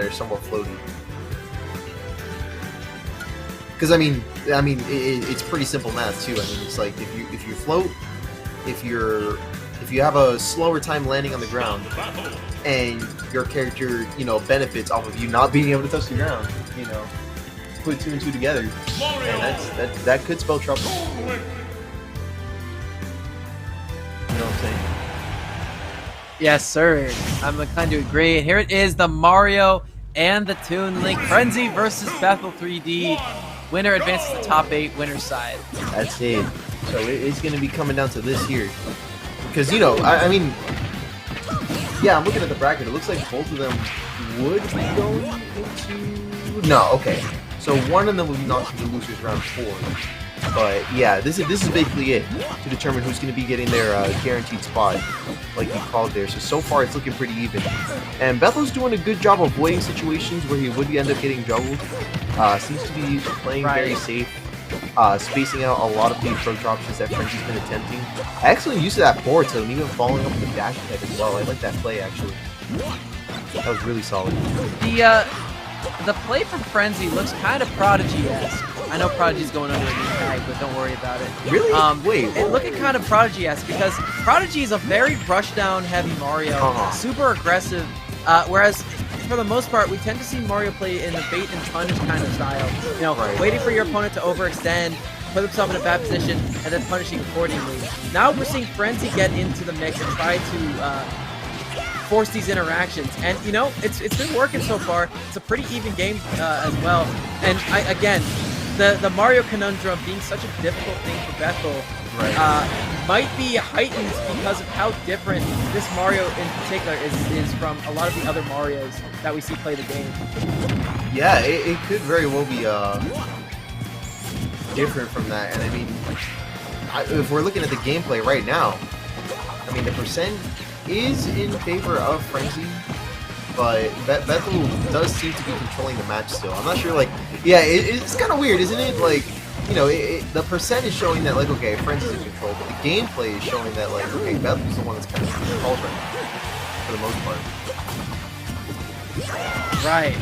that are somewhat floaty. Because I mean, it's pretty simple math too. I mean, it's like if you float, if you have a slower time landing on the ground, and your character, you know, benefits off of you not being able to touch the ground, you know, put 2 and 2 together, and that could spell trouble. You know what I'm saying? Yes, sir. I'm inclined to agree. Here it is, the Mario and the Toon Link Frenzy versus Bethel3D. Winner advances to the top 8, winner's side. That's it. So it's going to be coming down to this here. Because, you know, I mean, yeah, I'm looking at the bracket. It looks like both of them would be going into... No, okay. So one of them will be knocked into losers round 4. But yeah, this is basically it to determine who's going to be getting their guaranteed spot, like you called there. So far it's looking pretty even. And Bethel's doing a good job avoiding situations where he would end up getting juggled. Seems to be playing very safe, spacing out a lot of the approach options that Frenzy's been attempting. Excellent use of that forward tilt and even following up with the dash attack as well. I like that play actually. That was really solid. The play from Frenzy looks kind of Prodigy-esque. I know Prodigy's going under a new tag, but don't worry about it. Really? Wait. It looking kind of Prodigy-esque because Prodigy is a very rush-down heavy Mario, super aggressive, whereas for the most part, we tend to see Mario play in the bait and punish kind of style. You know, waiting for your opponent to overextend, put himself in a bad position, and then punishing accordingly. Now we're seeing Frenzy get into the mix and try to force these interactions, and you know, it's been working so far. It's a pretty even game as well. And again, the Mario conundrum being such a difficult thing for Bethel might be heightened because of how different this Mario in particular is from a lot of the other Marios that we see play the game. Yeah, it could very well be different from that. And I mean, if we're looking at the gameplay right now, I mean, the percent is in favor of Frenzy, but Bethel does seem to be controlling the match still. I'm not sure, like, yeah, it's kind of weird, isn't it? Like, you know, the percent is showing that, like, okay, Frenzy's in control, but the gameplay is showing that, like, okay, Bethel's the one that's kind of in control right now, for the most part. Right.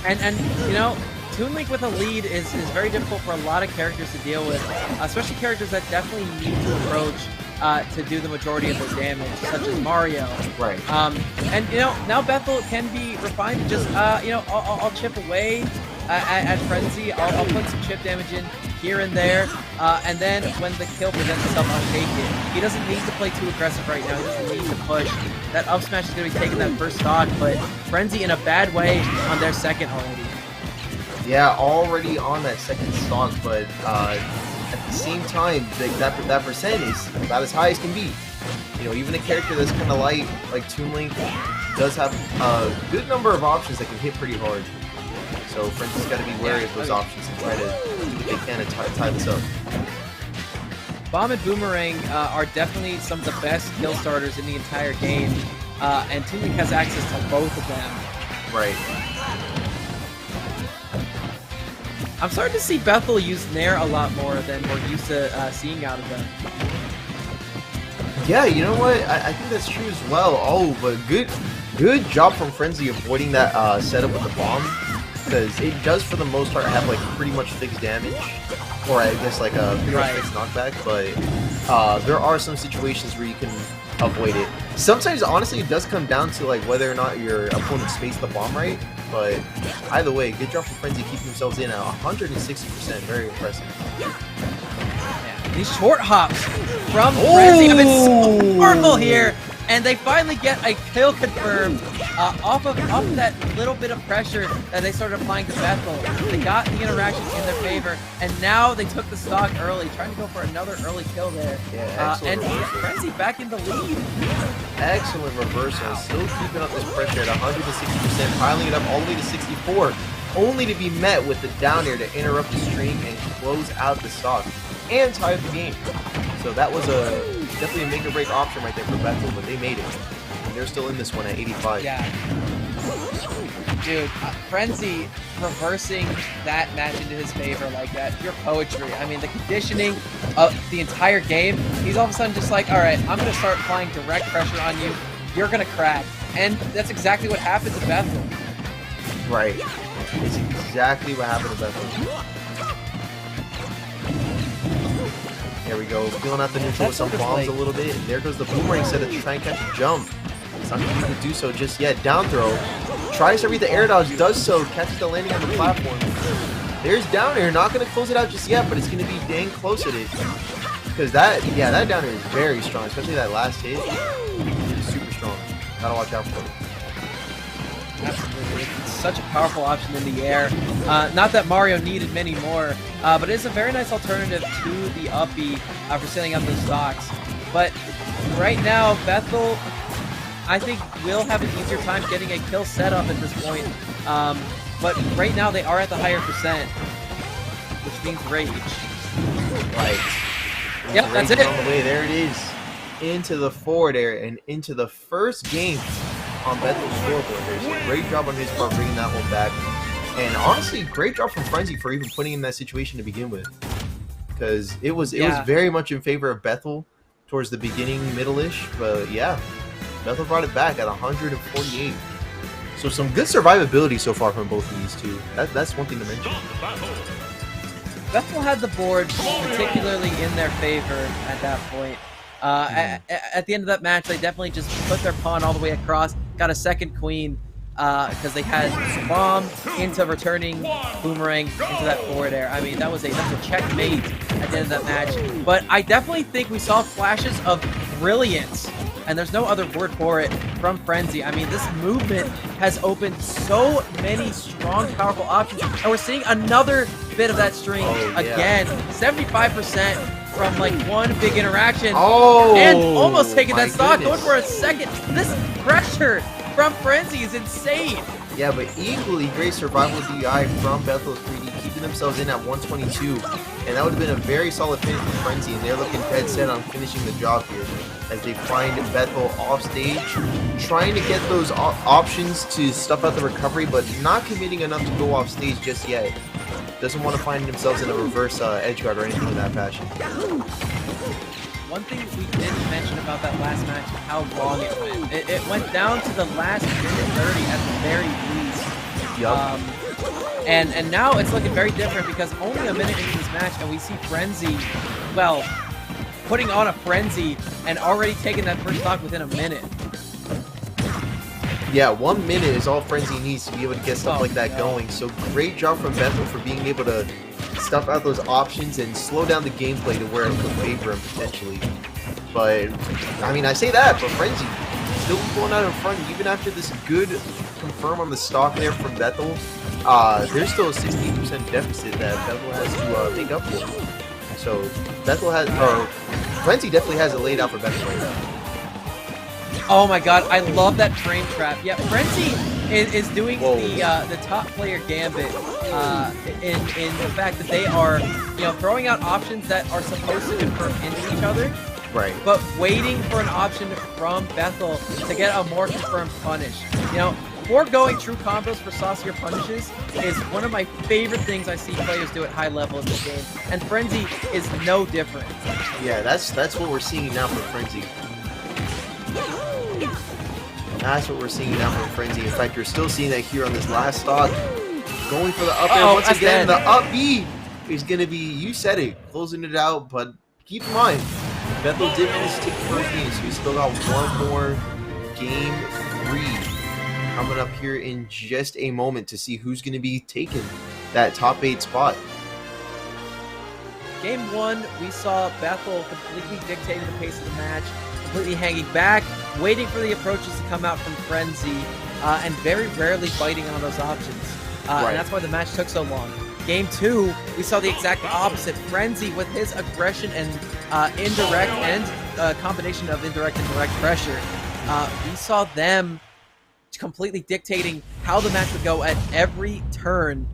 And you know, Toon Link with a lead is very difficult for a lot of characters to deal with, especially characters that definitely need to approach to do the majority of their damage, such as Mario. Right. And you know, now Bethel can be refined to just, you know, I'll chip away at Frenzy. I'll put some chip damage in here and there, and then when the kill presents itself, I'll take it. He doesn't need to play too aggressive right now. He doesn't need to push. That up smash is going to be taking that first stock, but Frenzy in a bad way on their second already. Yeah, already on that second stock, but at the same time, that percent is about as high as can be. You know, even a character that's kind of light, like Toon Link, does have a good number of options that can hit pretty hard. So Frenzy's got to be wary of those options and try to do what they can to tie this up. Bomb and Boomerang are definitely some of the best kill starters in the entire game, and Toon Link has access to both of them. Right. I'm starting to see Bethel use Nair a lot more than we're used to seeing out of them. Yeah, you know what? I think that's true as well. Oh, but good job from Frenzy avoiding that setup with the bomb, because it does for the most part have like pretty much fixed damage, or I guess like a pretty much fixed knockback. But there are some situations where you can avoid it. Sometimes, honestly, it does come down to like whether or not your opponent spaced the bomb right. But either way, good job for Frenzy keeping themselves in at 160%. Very impressive. Yeah, these short hops from Frenzy have been so powerful here, and they finally get a kill confirmed off of that little bit of pressure that they started applying to Bethel. They got the interaction in their favor, and now they took the stock early, trying to go for another early kill there. Yeah, and Frenzy back in the lead. Excellent reversal, still keeping up this pressure at 160%, piling it up all the way to 64, only to be met with the down air to interrupt the streak and close out the stock and tie up the game. So that was definitely a make or break option right there for Bethel, but they made it. And they're still in this one at 85. Yeah. Dude, Frenzy reversing that match into his favor like that, pure poetry. I mean, the conditioning of the entire game, he's all of a sudden just like, all right, I'm going to start applying direct pressure on you. You're going to crack. And that's exactly what happened to Bethel. Right. It's exactly what happened to Bethel. There we go. Feeling out the neutral with some bombs a little bit. And there goes the boomerang set to try and catch a jump. It's not going to do so just yet. Down throw. Tries to read the air dodge. Does so. Catches the landing on the platform. There's down air. Not going to close it out just yet, but it's going to be dang close at it. Because that down air is very strong. Especially that last hit. It's super strong. Gotta watch out for it. Absolutely. It's such a powerful option in the air. Not that Mario needed many more, but it's a very nice alternative to the up B for setting up those stocks. But right now, Bethel, I think, will have an easier time getting a kill setup at this point. But right now, they are at the higher percent, which means rage. Right. Yep, that's it. On the way. There it is. Into the forward air and into the first game on Bethel's scoreboard. There's a great job on his part bringing that one back. And honestly, great job from Frenzy for even putting him in that situation to begin with. Because it was very much in favor of Bethel towards the beginning, middle-ish. But yeah, Bethel brought it back at 148. So some good survivability so far from both of these two. That's one thing to mention. Bethel had the board particularly in their favor at that point. At the end of that match, they definitely just put their pawn all the way across, got a second queen, because they had bomb into returning boomerang into that forward air. I mean, that's a checkmate at the end of that match. But I definitely think we saw flashes of brilliance, and there's no other word for it, from Frenzy. I mean, this movement has opened so many strong, powerful options, and we're seeing another bit of that string again. 75%. From like one big interaction, and almost taking that stock, going for a second. This pressure from Frenzy is insane. Yeah, but equally great survival DI from Bethel3D, keeping themselves in at 122, and that would have been a very solid finish for Frenzy, and they're looking dead set on finishing the job here as they find Bethel off stage, trying to get those options to stuff out the recovery, but not committing enough to go off stage just yet. Doesn't want to find themselves in a reverse edge guard or anything of that fashion. One thing we didn't mention about that last match is how long it went. It went down to the last minute 30 at the very least. Yup. And now it's looking very different because only a minute into this match and we see Frenzy, well, putting on a Frenzy and already taking that first stock within a minute. Yeah, 1 minute is all Frenzy needs to be able to get stuff like that going. So great job from Bethel for being able to stuff out those options and slow down the gameplay to where it could favor him potentially. But, I mean, I say that, but Frenzy still going out in front even after this good confirm on the stock there from Bethel. There's still a 16% deficit that Bethel has to make up for. So Bethel has, or Frenzy definitely has it laid out for Bethel right now. Oh my god, I love that frame trap. Yeah, Frenzy is doing the top player gambit in the fact that they are, throwing out options that are supposed to confirm into each other. Right. But waiting for an option from Bethel to get a more confirmed punish. Foregoing true combos for saucier punishes is one of my favorite things I see players do at high level in this game. And Frenzy is no different. Yeah, that's what we're seeing now from Frenzy. That's what we're seeing now from Frenzy. In fact, you're still seeing that here on this last stock. Going for the up air once again. The up B is going to be, you said it, closing it out. But keep in mind, Bethel did manage to take the first game, so we still got one more game 3 coming up here in just a moment to see who's going to be taking that top 8 spot. Game 1, we saw Bethel completely dictating the pace of the match, completely hanging back, waiting for the approaches to come out from Frenzy, and very rarely biting on those options. And that's why the match took so long. Game 2, we saw the exact opposite. Frenzy with his aggression and indirect and combination of indirect and direct pressure. We saw them completely dictating how the match would go at every turn.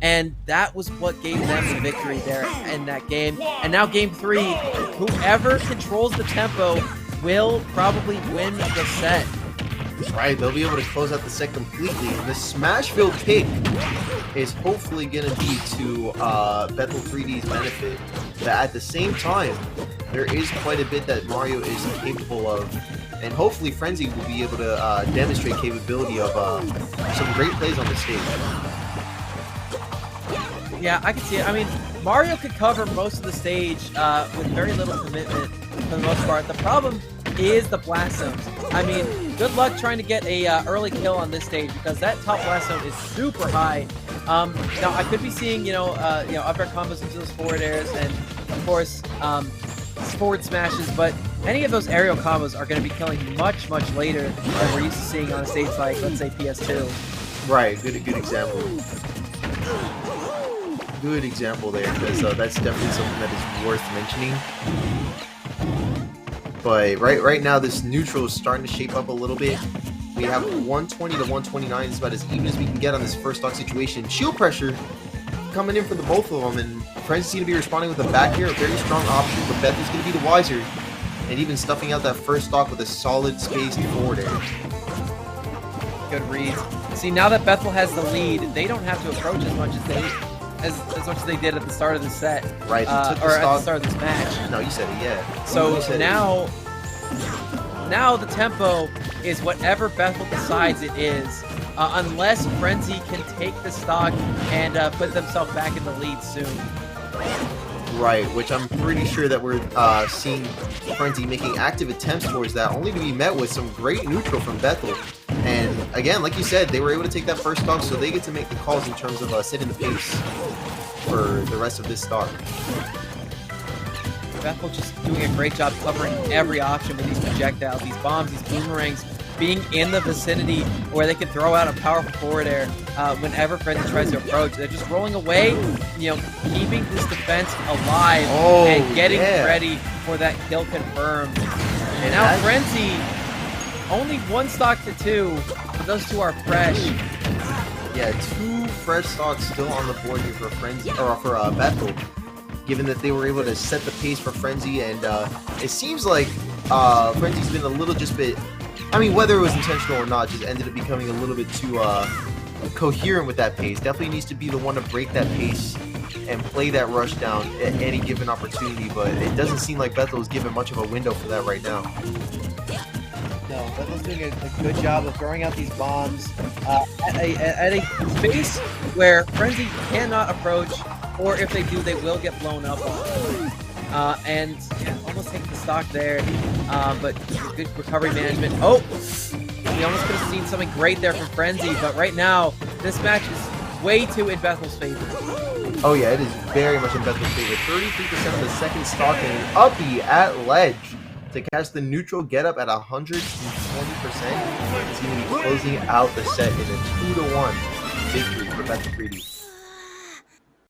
And that was what gave them the victory there in that game. And now game 3, whoever controls the tempo will probably win the set. Right, they'll be able to close out the set completely. And the Smashville pick is hopefully going to be to Bethel3D's benefit. But at the same time, there is quite a bit that Mario is capable of. and hopefully Frenzy will be able to demonstrate capability of some great plays on the stage. Yeah, I can see it. I mean, Mario could cover most of the stage with very little commitment for the most part. The problem is the blast zones. I mean, good luck trying to get a early kill on this stage because that top blast zone is super high. Now I could be seeing up air combos into those forward airs and of course forward smashes, but any of those aerial combos are going to be killing much later than we're used to seeing on a stage like, let's say, PS2. Right, good example. Good example there, because that's definitely something that is worth mentioning. But right now, this neutral is starting to shape up a little bit. We have 120 to 129. It's about as even as we can get on this first stock situation. Shield pressure coming in for the both of them, and Frenzy seem to be responding with a back air, a very strong option, but Bethel's going to be the wiser, and even stuffing out that first stock with a solid spaced forward air. Good reads. See, now that Bethel has the lead, they don't have to approach as much as they did at the start of the set. Right, at the start of this match. No, you said it, yeah. So now the tempo is whatever Bethel decides it is, unless Frenzy can take the stock and put themselves back in the lead soon. Right, which I'm pretty sure that we're seeing Frenzy making active attempts towards that, only to be met with some great neutral from Bethel. And again, like you said, they were able to take that first stock, so they get to make the calls in terms of setting the pace for the rest of this stock. Bethel just doing a great job covering every option with these projectiles, these bombs, these boomerangs, being in the vicinity where they can throw out a powerful forward air whenever Frenzy tries to approach. They're just rolling away, keeping this defense alive and getting ready for that kill confirmed. And now Frenzy, only one stock to two, but those two are fresh. Yeah, two fresh stocks still on the board here for Frenzy, or for Bethel, given that they were able to set the pace for Frenzy, and it seems like Frenzy's been a little bit, I mean, whether it was intentional or not, just ended up becoming a little bit too coherent with that pace. Definitely needs to be the one to break that pace and play that rush down at any given opportunity, but it doesn't seem like Bethel is given much of a window for that right now. No, Bethel's doing a good job of throwing out these bombs at a space where Frenzy cannot approach, or if they do, they will get blown up on. And yeah, almost taking the stock there, but good recovery management. Oh, we almost could have seen something great there from Frenzy, but right now, this match is way too in Bethel's favor. Oh yeah, it is very much in Bethel's favor. 33% of the second stock and an uppie at ledge to catch the neutral get up at 120%. It's going to be closing out the set in a 2-1 victory for Bethel3D.